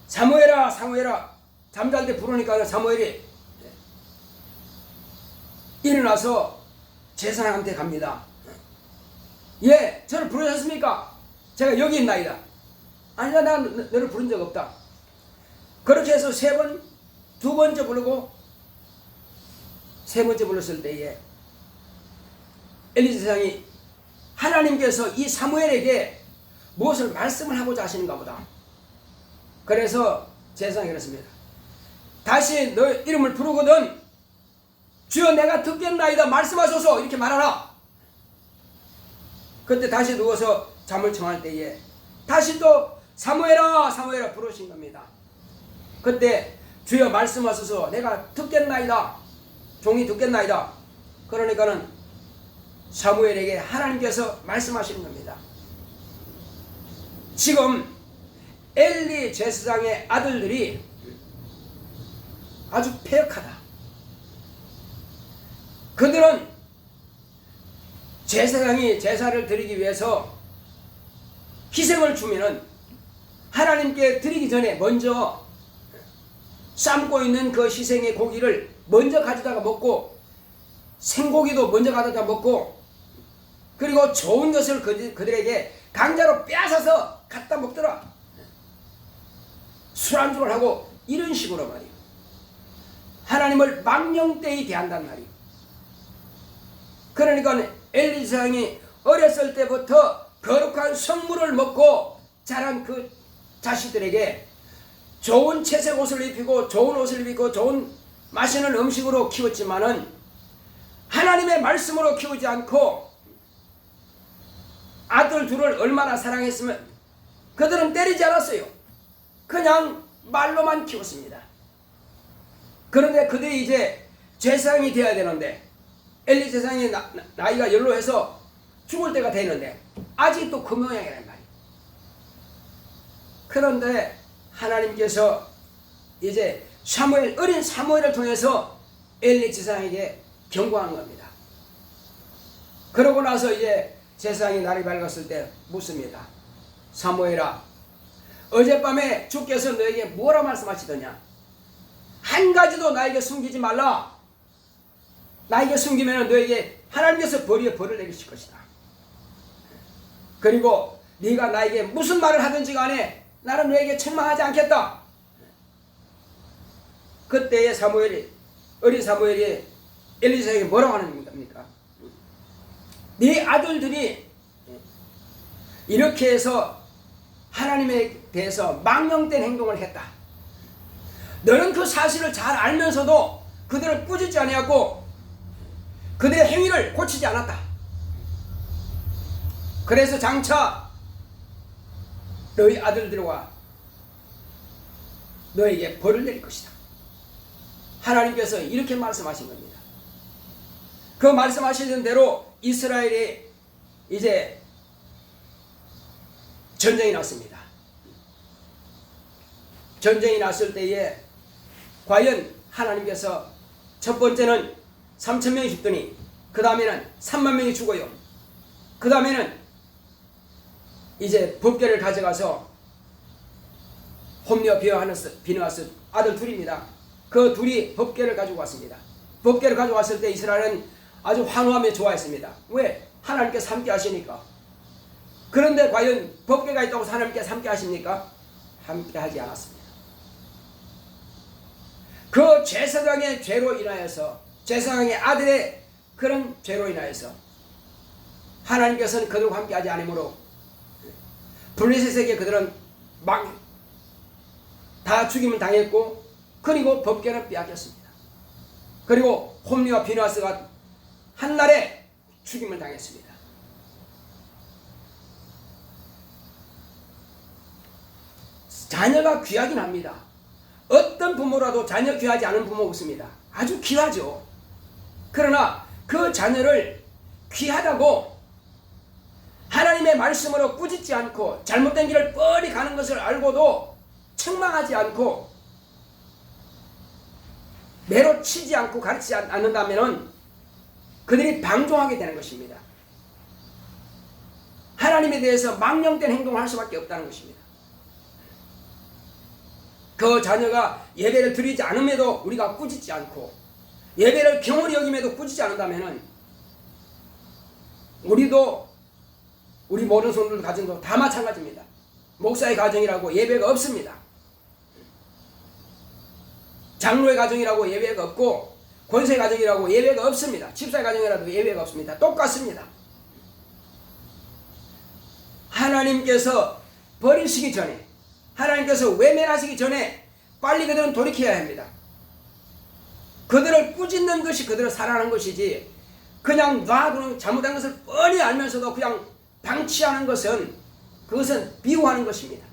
S1: 사무엘아, 사무엘아. 잠잘 때 부르니까 사무엘이 일어나서 제사장한테 갑니다. 예, 저를 부르셨습니까? 제가 여기 있나이다. 아니다, 나 너를 부른 적 없다. 그렇게 해서 3번, 2번째 부르고 3번째 불렀을 때에 엘리 제사장이 하나님께서 이 사무엘에게 무엇을 말씀을 하고자 하시는가 보다. 그래서 제사장이 그랬습니다. 다시 너 이름을 부르거든 주여 내가 듣겠나이다 말씀하소서 이렇게 말하라. 그때 다시 누워서 잠을 청할 때에 다시 또 사무엘아 사무엘아 부르신 겁니다. 그때 주여 말씀하소서 내가 듣겠나이다 종이 듣겠나이다. 그러니까는 사무엘에게 하나님께서 말씀하시는 겁니다. 지금 엘리 제사장의 아들들이 아주 패역하다. 그들은 제사장이 제사를 드리기 위해서 희생을 주면은 하나님께 드리기 전에 먼저 삶고 있는 그 희생의 고기를 먼저 가져다가 먹고 생고기도 먼저 가져다 먹고 그리고 좋은 것을 그들에게 강자로 빼앗아서 갖다 먹더라. 술안주를 하고 이런 식으로 말이에요. 하나님을 망령되이 대한단 말이에요. 그러니까 엘리 제사장이 어렸을 때부터 거룩한 성물을 먹고 자란 그 자식들에게 좋은 채색 옷을 입히고 좋은 옷을 입히고 좋은 맛있는 음식으로 키웠지만은 하나님의 말씀으로 키우지 않고 아들 둘을 얼마나 사랑했으면 그들은 때리지 않았어요. 그냥 말로만 키웠습니다. 그런데 그들이 이제 제사장이 되어야 되는데 엘리 제사장이 나이가 연로해서 죽을 때가 되는데 아직도 그 모양이란 말이에요. 그런데 하나님께서 이제 어린 사무엘을 통해서 엘리 제사장에게 경고한 겁니다. 그러고 나서 이제 제사장이 날이 밝았을 때 묻습니다. 사무엘아, 어젯밤에 주께서 너에게 뭐라 말씀하시더냐? 한 가지도 나에게 숨기지 말라. 나에게 숨기면 너에게 하나님께서 벌을 내리실 것이다. 그리고 네가 나에게 무슨 말을 하든지 간에 나는 너에게 책망하지 않겠다. 그때의 어린 사무엘이 엘리사에게 뭐라고 하는 겁니까? 네 아들들이 이렇게 해서 하나님에 대해서 망령된 행동을 했다. 너는 그 사실을 잘 알면서도 그들을 꾸짖지 아니하고 그들의 행위를 고치지 않았다. 그래서 장차 너희 아들들과 너에게 벌을 내릴 것이다. 하나님께서 이렇게 말씀하신 겁니다. 그 말씀하시는 대로 이스라엘이 이제 전쟁이 났습니다. 전쟁이 났을 때에 과연 하나님께서 첫 번째는 3,000명이 죽더니 그 다음에는 3만 명이 죽어요. 그 다음에는 이제 법궤를 가져가서 홈리와 비느하스 아들 둘입니다. 그 둘이 법궤를 가지고 왔습니다. 법궤를 가지고 왔을 때 이스라엘은 아주 환호하며 좋아했습니다. 왜? 하나님께서 함께 하시니까. 그런데 과연 법궤가 있다고 하나님께서 함께 하십니까? 함께 하지 않았습니다. 그 제사장의 죄로 인하여서, 제사장의 아들의 그런 죄로 인하여서 하나님께서는 그들과 함께 하지 않으므로 블레셋에게 그들은 막 다 죽임을 당했고, 그리고 법궤는 빼앗겼습니다. 그리고 홈리와 비느하스가 한날에 죽임을 당했습니다. 자녀가 귀하긴 합니다. 어떤 부모라도 자녀 귀하지 않은 부모 없습니다. 아주 귀하죠. 그러나 그 자녀를 귀하다고 하나님의 말씀으로 꾸짖지 않고 잘못된 길을 뻔히 가는 것을 알고도 책망하지 않고 매로 치지 않고 가르치지 않는다면 그들이 방종하게 되는 것입니다. 하나님에 대해서 망령된 행동을 할 수밖에 없다는 것입니다. 그 자녀가 예배를 드리지 않음에도 우리가 꾸짖지 않고 예배를 경홀히 여김에도 꾸짖지 않는다면 우리도 우리 모든 성도들 가정도 다 마찬가지입니다. 목사의 가정이라고 예배가 없습니다. 장로의 가정이라고 예배가 없고 권세의 가정이라고 예배가 없습니다. 집사의 가정이라도 예배가 없습니다. 똑같습니다. 하나님께서 버리시기 전에, 하나님께서 외면하시기 전에 빨리 그들은 돌이켜야 합니다. 그들을 꾸짖는 것이 그들을 사랑하는 것이지, 그냥 놔두는 잘못한 것을 뻔히 알면서도 그냥 방치하는 것은, 그것은 비호하는 것입니다.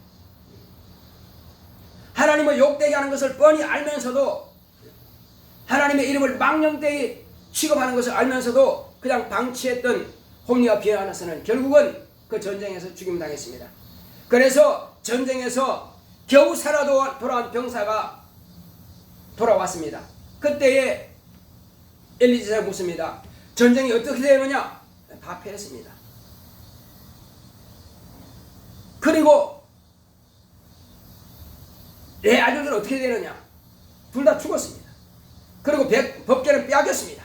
S1: 하나님을 욕되게 하는 것을 뻔히 알면서도, 하나님의 이름을 망령되게 취급하는 것을 알면서도 그냥 방치했던 홈리와 비느하스는 결국은 그 전쟁에서 죽임당했습니다. 그래서 전쟁에서 겨우 살아 돌아온 병사가 돌아왔습니다. 그때에 엘리 제사장이 묻습니다. 전쟁이 어떻게 되느냐? 다 패했습니다. 그리고 내 아들들은 어떻게 되느냐? 둘 다 죽었습니다. 그리고 법궤를 빼앗겼습니다.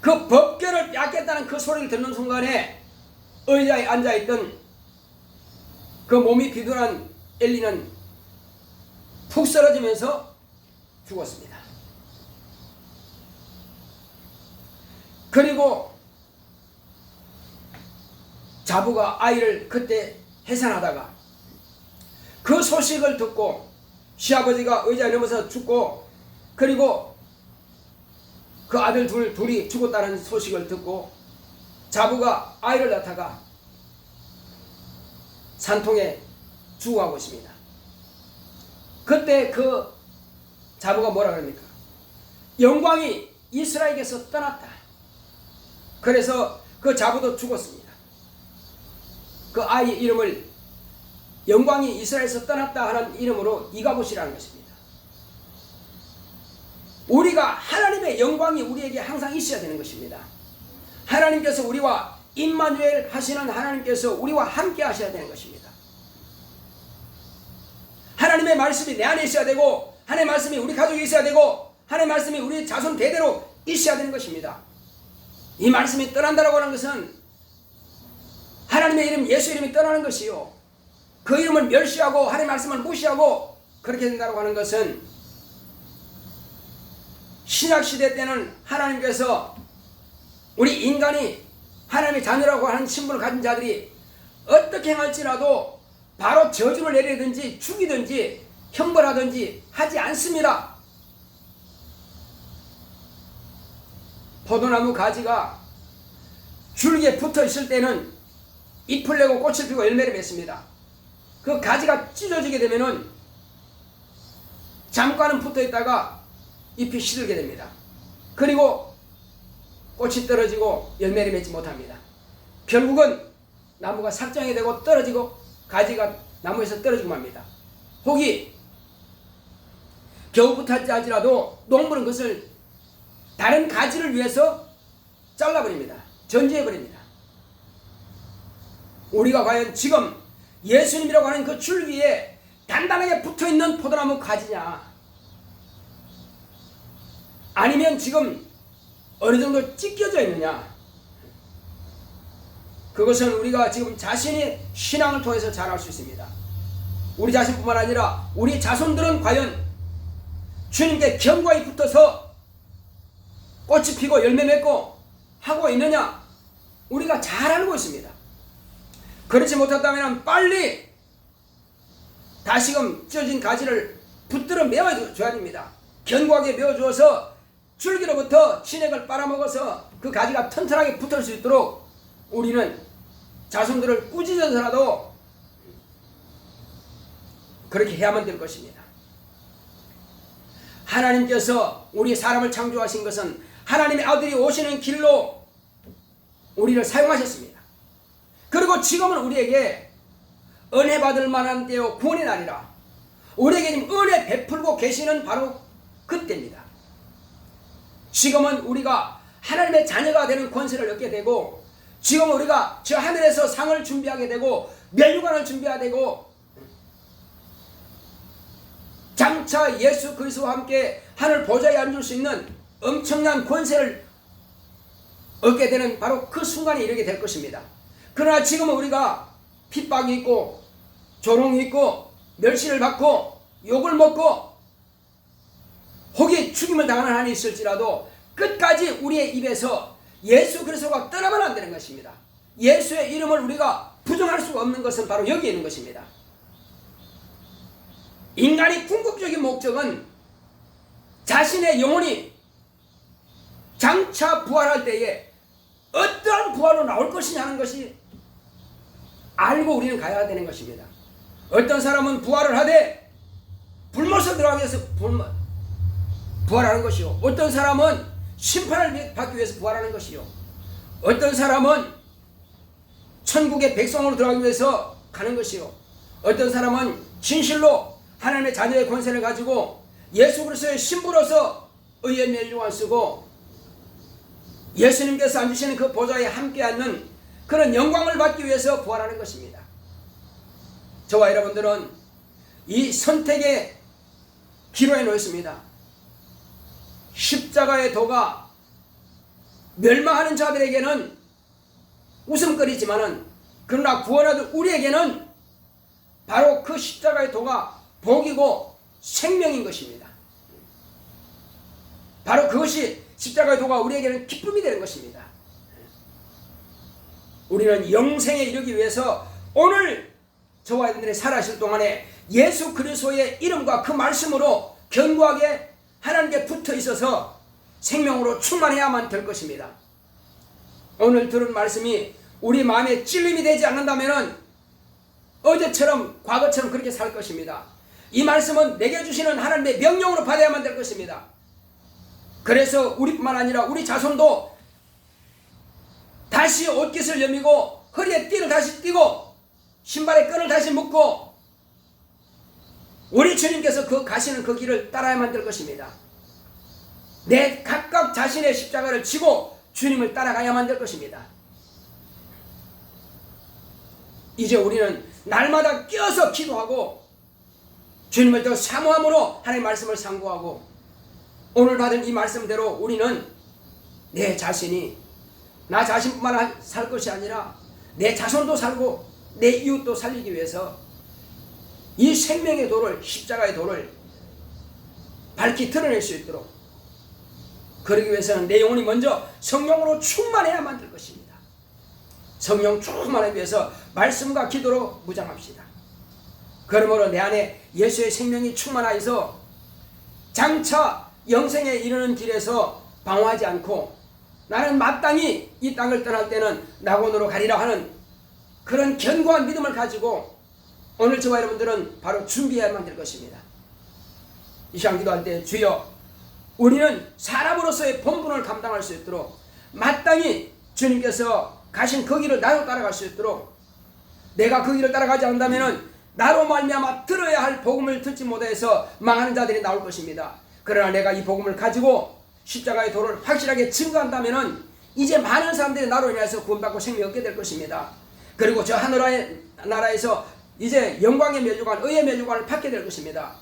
S1: 그 법궤를 빼앗겼다는 그 소리를 듣는 순간에 의자에 앉아있던 그 몸이 비둔한 엘리는 푹 쓰러지면서 죽었습니다. 그리고 자부가 아이를 그때 해산하다가 그 소식을 듣고, 시아버지가 의자에 넘어서 죽고, 그리고 그 아들 둘이 죽었다는 소식을 듣고 자부가 아이를 낳다가 산통에 죽어가고 있습니다. 그때 그 자부가 뭐라 그럽니까? 영광이 이스라엘에게서 떠났다. 그래서 그 자부도 죽었습니다. 그 아이 이름을 영광이 이스라엘에서 떠났다 하는 이름으로 이가봇이라는 것입니다. 우리가 하나님의 영광이 우리에게 항상 있어야 되는 것입니다. 하나님께서 우리와 임마누엘 하시는 하나님께서 우리와 함께 하셔야 되는 것입니다. 하나님의 말씀이 내 안에 있어야 되고, 하나님의 말씀이 우리 가족에 있어야 되고, 하나님의 말씀이 우리 자손 대대로 있어야 되는 것입니다. 이 말씀이 떠난다라고 하는 것은 하나님의 이름, 예수 이름이 떠나는 것이요, 그 이름을 멸시하고 하나님의 말씀을 무시하고 그렇게 된다고 하는 것은, 신약시대 때는 하나님께서 우리 인간이 하나님의 자녀라고 하는 신분을 가진 자들이 어떻게 행할지라도 바로 저주를 내리든지 죽이든지 형벌하든지 하지 않습니다. 포도나무 가지가 줄기에 붙어 있을 때는 잎을 내고 꽃을 피고 열매를 맺습니다. 그 가지가 찢어지게 되면은 잠깐은 붙어 있다가 잎이 시들게 됩니다. 그리고 꽃이 떨어지고 열매를 맺지 못합니다. 결국은 나무가 삭장이 되고 떨어지고 가지가 나무에서 떨어지고 맙니다. 혹이 겨우 붙었지 하지라도 농부는 그것을 다른 가지를 위해서 잘라버립니다. 전지해버립니다. 우리가 과연 지금 예수님이라고 하는 그 줄기에 단단하게 붙어있는 포도나무 가지냐, 아니면 지금 어느 정도 찢겨져 있느냐, 그것은 우리가 지금 자신의 신앙을 통해서 잘 알 수 있습니다. 우리 자신뿐만 아니라 우리 자손들은 과연 주님께 견고히 붙어서 꽃이 피고 열매 맺고 하고 있느냐, 우리가 잘 알고 있습니다. 그렇지 못했다면 빨리 다시금 찢어진 가지를 붙들어 메어줘야 됩니다. 견고하게 메어주어서 줄기로부터 진액을 빨아먹어서 그 가지가 튼튼하게 붙을 수 있도록 우리는 자손들을 꾸짖어서라도 그렇게 해야만 될 것입니다. 하나님께서 우리 사람을 창조하신 것은 하나님의 아들이 오시는 길로 우리를 사용하셨습니다. 그리고 지금은 우리에게 은혜 받을 만한 때요 구원의 날이라, 우리에게 지금 은혜 베풀고 계시는 바로 그때입니다. 지금은 우리가 하나님의 자녀가 되는 권세를 얻게 되고, 지금 우리가 저 하늘에서 상을 준비하게 되고 면류관을 준비하게 되고, 장차 예수 그리스도와 함께 하늘 보좌에 앉을 수 있는 엄청난 권세를 얻게 되는 바로 그 순간에 이르게 될 것입니다. 그러나 지금은 우리가 핍박이 있고 조롱이 있고 멸시를 받고 욕을 먹고 혹이 죽임을 당하는 한이 있을지라도 끝까지 우리의 입에서 예수 그리스도가 떠나면 안 되는 것입니다. 예수의 이름을 우리가 부정할 수가 없는 것은 바로 여기에 있는 것입니다. 인간의 궁극적인 목적은 자신의 영혼이 장차 부활할 때에 어떠한 부활로 나올 것이냐 하는 것이 알고 우리는 가야 되는 것입니다. 어떤 사람은 부활을 하되 불못에 들어가기 위해서 부활하는 것이요, 어떤 사람은 심판을 받기 위해서 부활하는 것이요, 어떤 사람은 천국의 백성으로 들어가기 위해서 가는 것이요, 어떤 사람은 진실로 하나님의 자녀의 권세를 가지고 예수 그리스도의 신부로서 의의 면류관 쓰고 예수님께서 앉으시는 그 보좌에 함께 앉는 그런 영광을 받기 위해서 부활하는 것입니다. 저와 여러분들은 이 선택의 기로에 놓였습니다. 십자가의 도가 멸망하는 자들에게는 웃음거리지만은, 그러나 구원하는 우리에게는 바로 그 십자가의 도가 복이고 생명인 것입니다. 바로 그것이 십자가의 도가 우리에게는 기쁨이 되는 것입니다. 우리는 영생에 이르기 위해서 오늘 저와 여러분들이 살아실 동안에 예수 그리스도의 이름과 그 말씀으로 견고하게 하나님께 붙어 있어서 생명으로 충만해야만 될 것입니다. 오늘 들은 말씀이 우리 마음에 찔림이 되지 않는다면 어제처럼 과거처럼 그렇게 살 것입니다. 이 말씀은 내게 주시는 하나님의 명령으로 받아야만 될 것입니다. 그래서 우리뿐만 아니라 우리 자손도 다시 옷깃을 여미고 허리에 띠를 다시 띠고 신발에 끈을 다시 묶고 우리 주님께서 가시는 그 길을 따라야만 될 것입니다. 내 각각 자신의 십자가를 지고 주님을 따라가야만 될 것입니다. 이제 우리는 날마다 끼어서 기도하고 주님을 더 사모함으로 하나님의 말씀을 상고하고 오늘 받은 이 말씀대로 우리는 내 자신이 나 자신뿐만 살 것이 아니라 내 자손도 살고 내 이웃도 살리기 위해서 이 생명의 도를, 십자가의 도를 밝히 드러낼 수 있도록, 그러기 위해서는 내 영혼이 먼저 성령으로 충만해야만 될 것입니다. 성령 충만하기 위해서 말씀과 기도로 무장합시다. 그러므로 내 안에 예수의 생명이 충만하여서 장차 영생에 이르는 길에서 방황하지 않고 나는 마땅히 이 땅을 떠날 때는 낙원으로 가리라 하는 그런 견고한 믿음을 가지고 오늘 저와 여러분들은 바로 준비해야만 될 것입니다. 이 시간 기도할 때 주여, 우리는 사람으로서의 본분을 감당할 수 있도록 마땅히 주님께서 가신 그 길을 나도 따라갈 수 있도록, 내가 그 길을 따라가지 않는다면 나로 말미암아 들어야 할 복음을 듣지 못해서 망하는 자들이 나올 것입니다. 그러나 내가 이 복음을 가지고 십자가의 도를 확실하게 증거한다면 이제 많은 사람들이 나로 인해서 구원받고 생명을 얻게 될 것입니다. 그리고 저 하늘의 나라에서 이제 영광의 면류관, 의의 면류관을 받게 될 것입니다.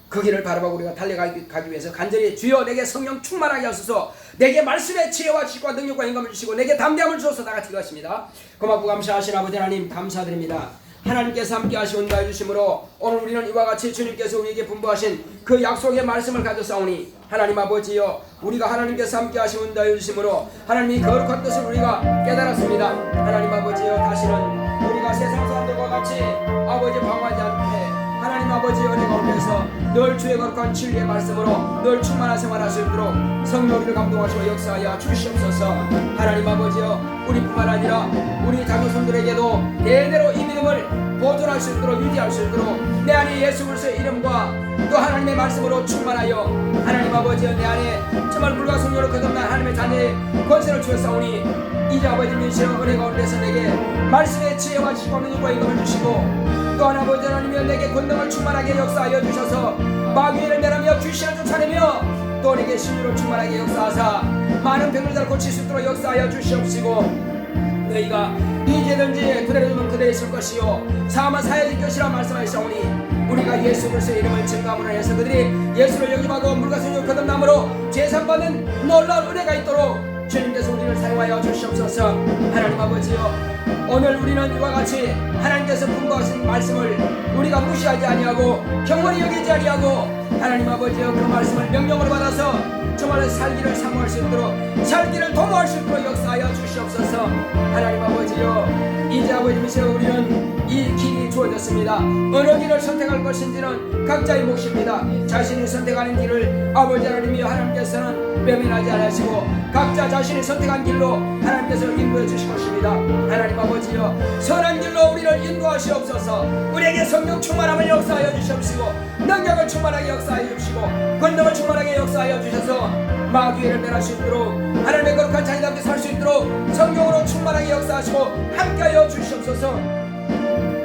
S1: 그 길을 바라보고 우리가 달려가기 위해서 간절히 주여 내게 성령 충만하게 하소서, 내게 말씀의 지혜와 지식과 능력과 영감을 주시고 내게 담대함을 주소서. 다 같이 기도하십니다. 고맙고 감사하신 아버지 하나님 감사드립니다. 하나님께서 함께 하시고 인도해 주심으로 오늘 우리는 이와 같이 주님께서 우리에게 분부하신 그 약속의 말씀을 가져싸우니 하나님 아버지여, 우리가 하나님께서 함께 하시고 인도해 주심으로 하나님이 거룩한 뜻을 우리가 깨달았습니다. 하나님 아버지여, 다시는 우리가 세상 사람들과 같이 아버지 방황하지 않게 하나님 아버지 은혜 가운데서 늘 주의 거룩한 진리의 말씀으로 늘 충만한 생활할 수 있도록 성령 우리를 감동하시고 역사하여 주시옵소서. 하나님 아버지여, 우리뿐만 아니라 우리 자녀손들에게도 대대로 이 믿음을 보존할 수 있도록 유지할 수 있도록 내 안에 예수 그리스도의 이름과 또 하나님의 말씀으로 충만하여 하나님 아버지여, 내 안에 정말 물과 성령으로 거듭난 하나님의 자녀의 권세를 주었사오니 이제 아버지 미시여 은혜 가운데서 내게 말씀의 지혜와 지식과 능력과 인도를 주시고 또한 아버지 하나님이여 내게 권능을 충만하게 역사하여 주셔서 마귀를 멸하며 귀신을 쫓아내며 또 내게 신유를 충만하게 역사하사 많은 병을 잘 고칠 수 있도록 역사하여 주시옵시고, 너희가 이제든지 그대로 두면 그대로 있을 것이요 사함은 사해질 것이라 말씀하셨사오니 우리가 예수 그리스도의 이름을 증거함으로 해서 그들이 예수를 영접하고 물과 성령을 거듭남으로 제사받는 놀라운 은혜가 있도록 주님께서 우리를 사용하여 주시옵소서. 하나님 아버지여, 오늘 우리는 이와 같이 하나님께서 분부하신 말씀을 우리가 무시하지 아니하고 경건히 여기지 아니하고 하나님 아버지여, 그 말씀을 명령으로 받아서 정말 살기를 사모할 수 있도록 살기를 도모할 수 있도록 역사하여 주시옵소서. 하나님 아버지여, 이제 아버지 미시여 우리는 이 길이 주어졌습니다. 어느 길을 선택할 것인지는 각자의 몫입니다. 자신이 선택하는 길을 아버지 하나님이여 하나님께서는 외면하지 않으시고 각자 자신이 선택한 길로 하나님께서 인도해 주실 것입니다. 하나님 아버지여, 선한 길로 우리를 인도하시옵소서. 우리에게 성령 충만함을 역사하여 주시옵시고 능력을 충만하게 역사하여 주시고 권능을 충만하게 역사하여 주셔서 마귀를 멸할 수 있도록 하나님의 거룩한 자녀답게 살 수 있도록 성령으로 충만하게 역사하시고 함께하여 주시옵소서.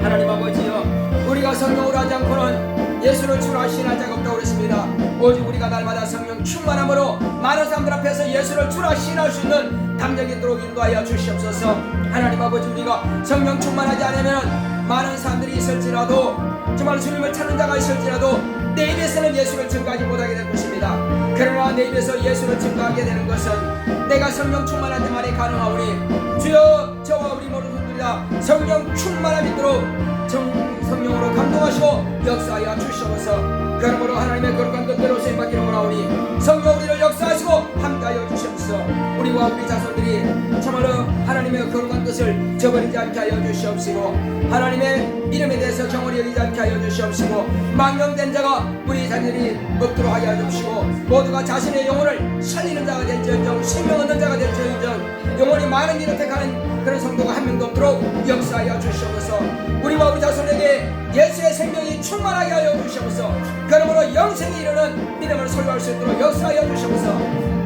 S1: 하나님 아버지여, 우리가 성령으로 하지 않고는 예수를 주로 하시는 자가 없다고 그랬습니다. 오직 우리가 날마다 성령 충만함으로 많은 사람들 앞에서 예수를 주로 신할 수 있는 담력이 있도록 인도하여 주시옵소서. 하나님 아버지, 우리가 성령 충만하지 않으면 많은 사람들이 있을지라도 정말 주님을 찾는 자가 있을지라도 내 입에서는 예수를 증거하지 못하게 될 것입니다. 그러나 내 입에서 예수를 증거하게 되는 것은 내가 성령 충만할 때만이 가능하오니 주여, 저와 우리 모든 분들이 다 성령 충만함이 있도록 성령으로 감동하시고 역사하여 주시옵소서. 그러므로 하나님의 거룩한 뜻대로 쓰임받기를 원하오니 성령 우리를 역사하시고 함께하여 주시옵소서. 우리와 우리 자손들이 참으로 하나님의 거룩한 뜻을 저버리지 않게 하여 주시옵시고 하나님의 이름에 대해서 경홀히 여기지 않게 하여 주시옵시고 망령된 자가 우리 자녀들이 없도록 하여 주시고 모두가 자신의 영혼을 살리는 자가 될지언정 생명 얻는 자가 될지언정 영혼이 많은 길을 택하는 그런 성도가 한 명도 없도록 역사하여 주시옵소서. 우리와 우리 자손에게 예수의 생명이 충만하게 하여 주시옵소서. 그러므로 영생에 이르는 믿음을 소유할 수 있도록 역사하여 주시옵소서.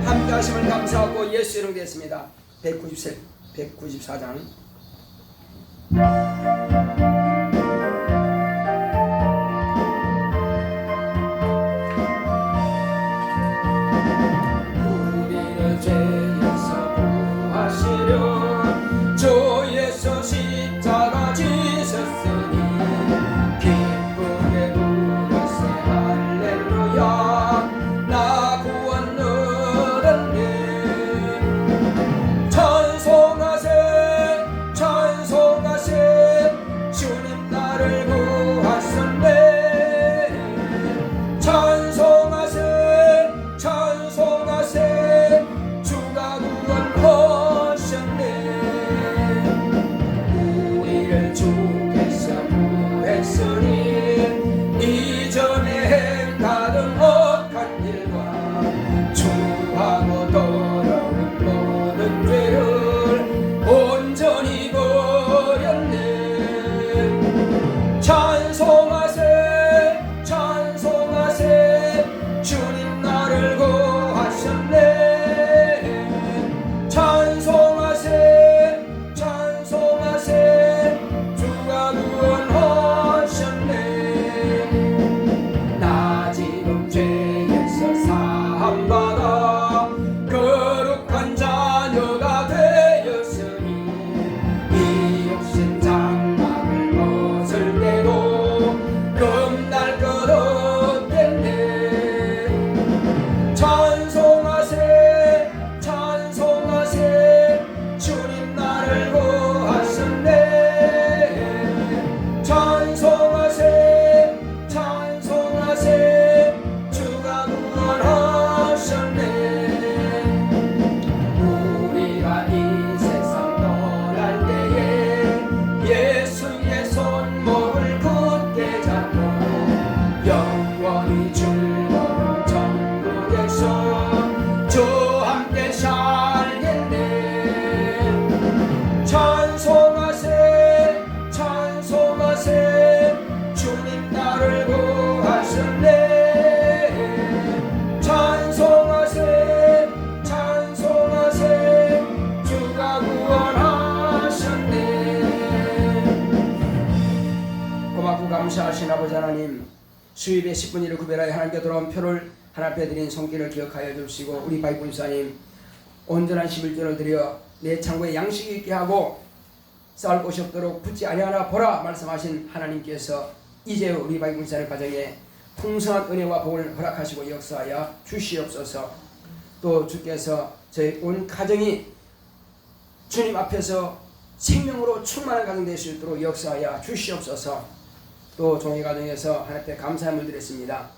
S1: 함께 하심을 감사하고 예수 이름 되겠습니다. 194장 감사하신 아버지 하나님, 수입의 10분의 1을 구별하여 하나님께 돌아온 표를 하나님 앞에 드린 손길을 기억하여 주시고, 우리 바이분사님 온전한 11조를 드려 내 창고에 양식이 있게 하고 쌓을 곳이 없도록 붙지 아니하나 보라 말씀하신 하나님께서 이제 우리 바이분사님 가정에 풍성한 은혜와 복을 허락하시고 역사하여 주시옵소서. 또 주께서 저희 온 가정이 주님 앞에서 생명으로 충만한 가정 될 수 있도록 역사하여 주시옵소서. 또 종의 가정에서 하나님께 감사함을 드렸습니다.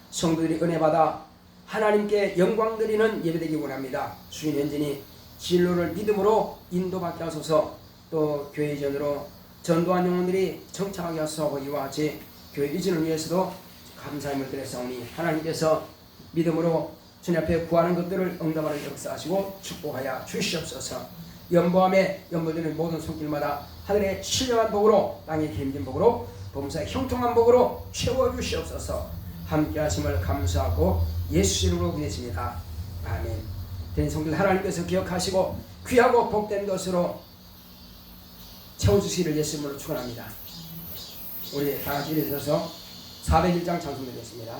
S1: 성도들이 은혜 받아 하나님께 영광 드리는 예배되기 원합니다. 주인 현진이 진로를 믿음으로 인도받게 하소서. 또 교회 이전으로 전도한 영혼들이 정착하게 하소서. 이와 같이 교회 이전을 위해서도 감사함을 드렸사오니 하나님께서 믿음으로 주님 앞에 구하는 것들을 응답하는 역사하시고 축복하여 주시옵소서. 연보함에 연보되는 모든 손길마다 하늘의 신령한 복으로, 땅의 힘진 복으로, 범사의 형통한 복으로 채워주시옵소서. 함께 하심을 감사하고 예수 이름으로 기도했습니다. 아멘. 된 성들 하나님께서 기억하시고 귀하고 복된 것으로 채워주시기를 예수 이름으로 축원합니다. 우리 다같이 일어서서 401장 찬송드리겠습니다.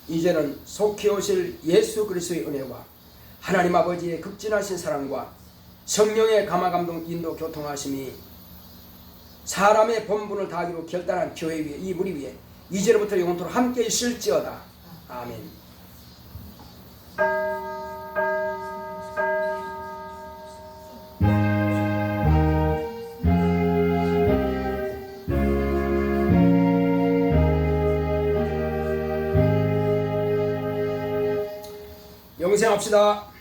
S1: 이제는 속히 오실 예수 그리스도의 은혜와 하나님 아버지의 극진하신 사랑과 성령의 감화감동 인도 교통하심이 사람의 본분을 다하기로 결단한 교회 위에, 이 무리 위에 이제로부터 영원토록 함께 있을지어다. 아멘. 영생합시다.